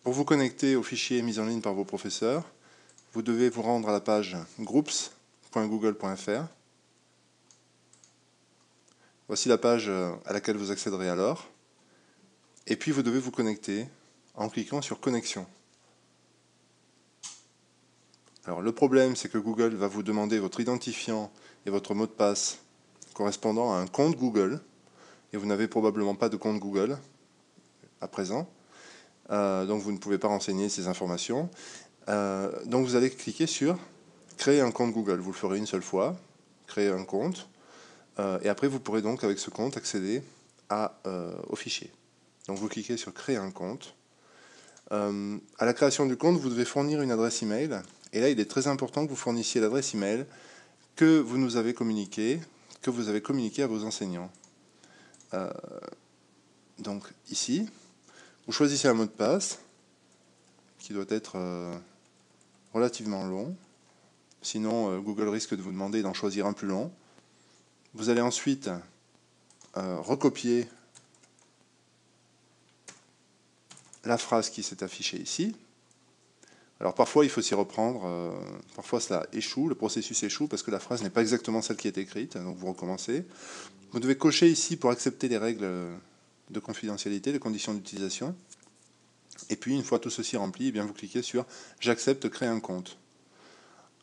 Pour vous connecter aux fichiers mis en ligne par vos professeurs, vous devez vous rendre à la page groups.google.fr. Voici la page à laquelle vous accéderez alors. Et puis vous devez vous connecter en cliquant sur Connexion. Alors le problème, c'est que Google va vous demander votre identifiant et votre mot de passe correspondant à un compte Google. Et vous n'avez probablement pas de compte Google à présent. Donc vous ne pouvez pas renseigner ces informations. Donc vous allez cliquer sur Créer un compte Google. Vous le ferez une seule fois. Créer un compte. Et après, vous pourrez donc, avec ce compte, accéder au fichier. Donc vous cliquez sur Créer un compte. À la création du compte, vous devez fournir une adresse email. Et là, il est très important que vous fournissiez l'adresse email que vous nous avez communiquée, que vous avez communiquée à vos enseignants. Donc ici, vous choisissez un mot de passe qui doit être relativement long. Sinon, Google risque de vous demander d'en choisir un plus long. Vous allez ensuite recopier la phrase qui s'est affichée ici. Alors parfois il faut s'y reprendre, parfois cela échoue, le processus échoue parce que la phrase n'est pas exactement celle qui est écrite, donc vous recommencez. Vous devez cocher ici pour accepter les règles de confidentialité, les conditions d'utilisation. Et puis une fois tout ceci rempli, eh bien, vous cliquez sur « J'accepte, créer un compte ».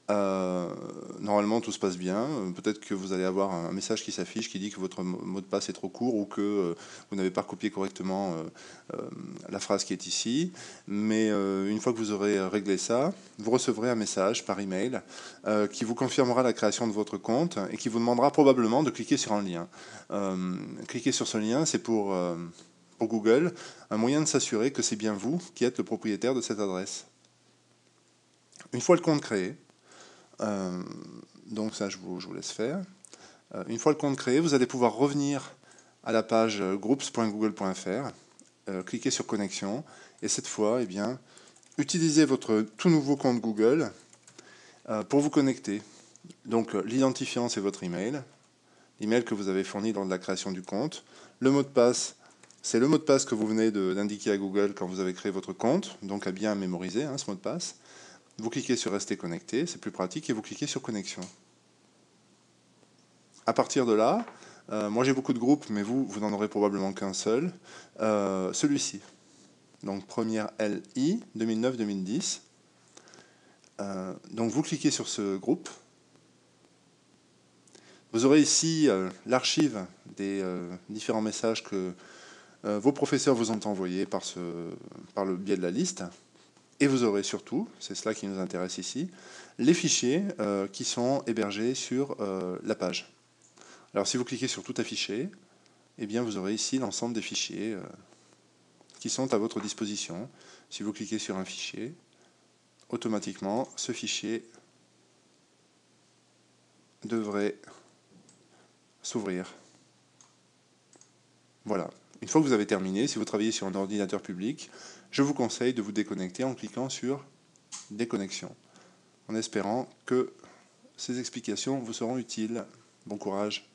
Normalement tout se passe bien, peut-être que vous allez avoir un message qui s'affiche qui dit que votre mot de passe est trop court ou que vous n'avez pas copié correctement la phrase qui est ici, mais une fois que vous aurez réglé ça, vous recevrez un message par email qui vous confirmera la création de votre compte et qui vous demandera probablement de cliquer sur un lien. Cliquer sur ce lien, c'est pour Google un moyen de s'assurer que c'est bien vous qui êtes le propriétaire de cette adresse. Une fois le compte créé, donc ça je vous laisse faire. Une fois le compte créé, vous allez pouvoir revenir à la page groups.google.fr, cliquer sur connexion, et cette fois, eh bien, utilisez votre tout nouveau compte Google pour vous connecter. Donc l'identifiant, c'est votre email, l'email que vous avez fourni lors de la création du compte. Le mot de passe, c'est le mot de passe que vous venez d'indiquer à Google quand vous avez créé votre compte, donc à bien mémoriser ce mot de passe. Vous cliquez sur Rester connecté, c'est plus pratique, et vous cliquez sur Connexion. À partir de là, moi j'ai beaucoup de groupes, mais vous n'en aurez probablement qu'un seul. Celui-ci, donc première LI 2009-2010. Donc vous cliquez sur ce groupe. Vous aurez ici l'archive des différents messages que vos professeurs vous ont envoyés par le biais de la liste. Et vous aurez surtout, c'est cela qui nous intéresse ici, les fichiers qui sont hébergés sur la page. Alors si vous cliquez sur Tout afficher, eh bien vous aurez ici l'ensemble des fichiers qui sont à votre disposition. Si vous cliquez sur un fichier, automatiquement ce fichier devrait s'ouvrir. Voilà. Une fois que vous avez terminé, si vous travaillez sur un ordinateur public, je vous conseille de vous déconnecter en cliquant sur Déconnexion, en espérant que ces explications vous seront utiles. Bon courage.